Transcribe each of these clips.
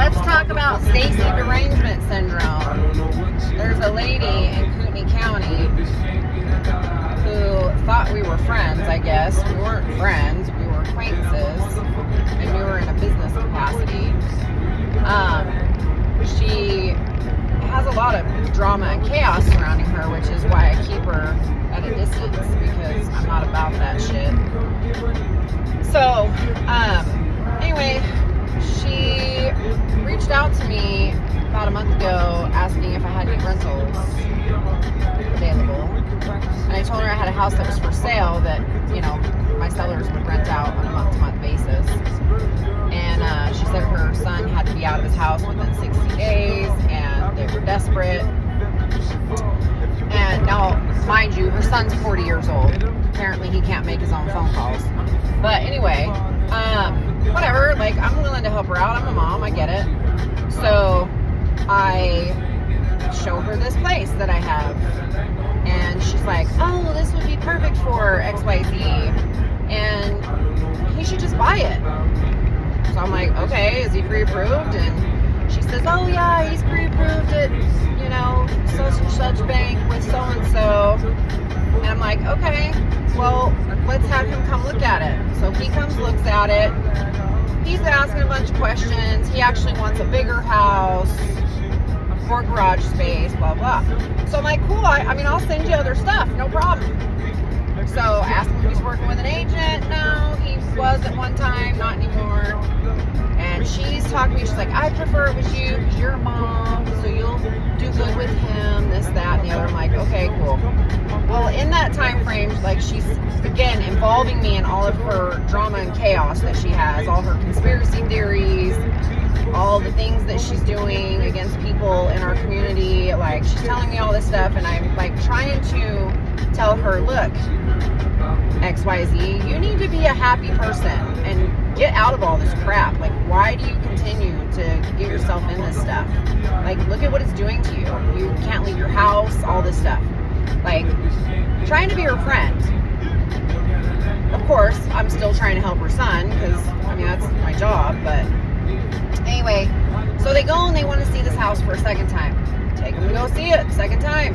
let's talk about Stacy derangement syndrome. There's a lady in Kootenai County who thought we were friends, I guess. We weren't friends, we were acquaintances, and we were in a business capacity. She has a lot of drama and chaos surrounding her, which is why I keep her at a distance, because I'm not about that shit. So, anyway, she reached out to me about a month ago asking if I had any rentals available. And I told her I had a house that was for sale that, you know, my sellers would rent out on a month-to-month basis. And she said her son had to be out of his house within 60 days and they were desperate. And now, mind you, her son's 40 years old. Apparently he can't make his own phone calls. But anyway, whatever, like, I'm willing to help her out. I'm a mom, I get it. So I show her this place that I have. And she's like, oh, this would be perfect for XYZ. And he should just buy it. So I'm like, okay, is he pre-approved? And she says, oh yeah, he's pre-approved at, you know, such and such bank with so-and-so. And I'm like, okay, well, let's have him come look at it. So he comes, looks at it. He's asking a bunch of questions. He actually wants a bigger house, more garage space, blah, blah. So I'm like, cool, I mean, I'll send you other stuff, no problem. So I asked him if he's working with an agent. No, he was at one time, not anymore. And she's talking to me, she's like, I prefer it with you because you're a mom, so you'll do good with him, this, that, and the other. I'm like, okay, cool. Well, in that time frame, like, she's, again, involving me in all of her drama and chaos that she has, all her conspiracy theories, all the things that she's doing against people in our community. Like, she's telling me all this stuff, and I'm, like, trying to tell her, look, XYZ, you need to be a happy person and get out of all this crap. Like, why do you continue to get yourself in this stuff? Like, look at what it's doing to you. You can't leave your house, all this stuff. Like, trying to be her friend. Of course, I'm still trying to help her son, because, I mean, that's my job. But anyway, so they go and they want to see this house for a second time. Take them to go see it, second time.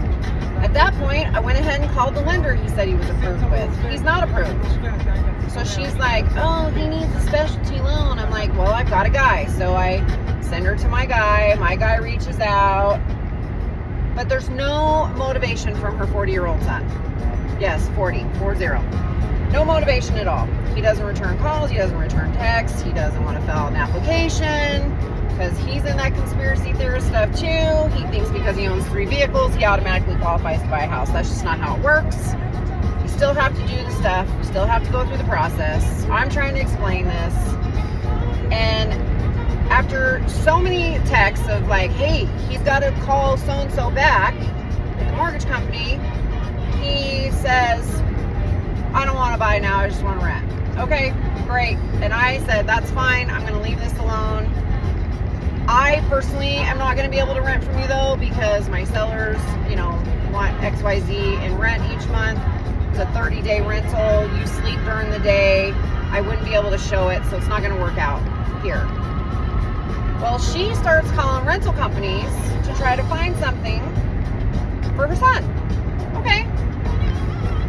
At that point, I went ahead and called the lender he said he was approved with. He's not approved. So she's like, oh, he needs a specialty loan. I'm like, well, I've got a guy. So I send her to my guy. My guy reaches out. But there's no motivation from her 40-year-old son. Yes, 40. No motivation at all. He doesn't return calls. He doesn't return texts. He doesn't want to fill out an application. Because he's in that conspiracy theorist stuff too. He thinks because he owns 3 vehicles, he automatically qualifies to buy a house. That's just not how it works. You still have to do the stuff. You still have to go through the process. I'm trying to explain this. And after so many texts of like, hey, he's got to call so-and-so back at the mortgage company, he says, I don't want to buy now, I just want to rent. Okay, great. And I said, that's fine. I'm going to leave this alone. I personally am not going to be able to rent from you though, because my sellers, you know, want XYZ in rent each month. It's a 30-day rental. You sleep during the day. I wouldn't be able to show it, so it's not going to work out here. Well, she starts calling rental companies to try to find something for her son. Okay.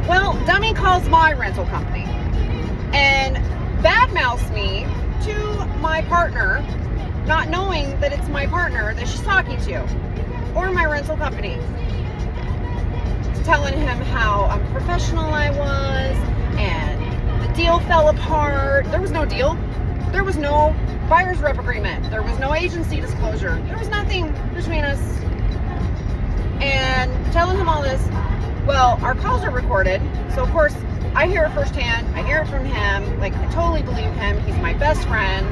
Well, dummy calls my rental company and badmouths me to my partner, not knowing that it's my partner that she's talking to, or my rental company. Telling him how unprofessional I was, and the deal fell apart. There was no deal. There was no buyer's rep agreement. There was no agency disclosure. There was nothing between us. And telling him all this. Well, our calls are recorded, so of course, I hear it firsthand. I hear it from him. Like, I totally believe him. He's my best friend.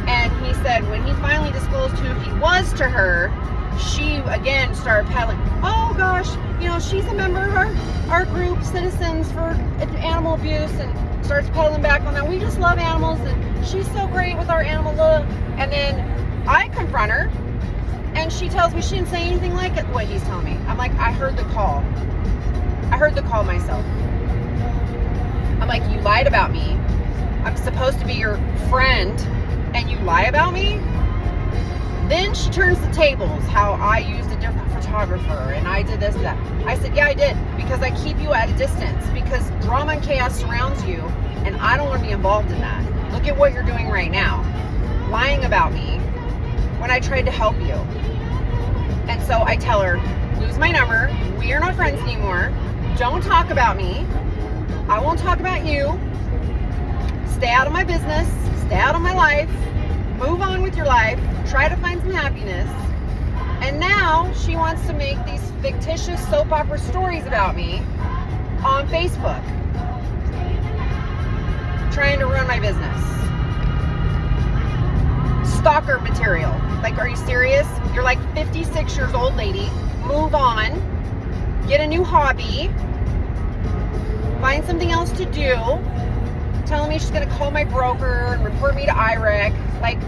And he said when he finally disclosed who he was to her, she again started peddling, oh gosh, you know, she's a member of our group, Citizens for Animal Abuse, and starts peddling back on that. We just love animals, and she's so great with our animal love. And then I confront her, and she tells me she didn't say anything like it, what he's telling me. I'm like, I heard the call. I heard the call myself. I'm like, you lied about me. I'm supposed to be your friend, and you lie about me? Then she turns the tables, how I used a different photographer and I did this and that. I said, yeah, I did, because I keep you at a distance, because drama and chaos surrounds you, and I don't want to be involved in that. Look at what you're doing right now. Lying about me when I tried to help you. And so I tell her, lose my number. We are not friends anymore. Don't talk about me. I won't talk about you. Stay out of my business. Stay out of my life. Move on with your life. Try to find some happiness. And now she wants to make these fictitious soap opera stories about me on Facebook. Trying to ruin my business. Stalker material. Like, are you serious? You're like 56 years old, lady. Move on. Get a new hobby. Find something else to do. Telling me she's going to call my broker and report me to IREC. Like,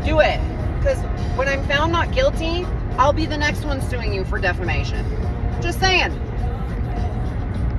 do it. Because when I'm found not guilty, I'll be the next one suing you for defamation. Just saying.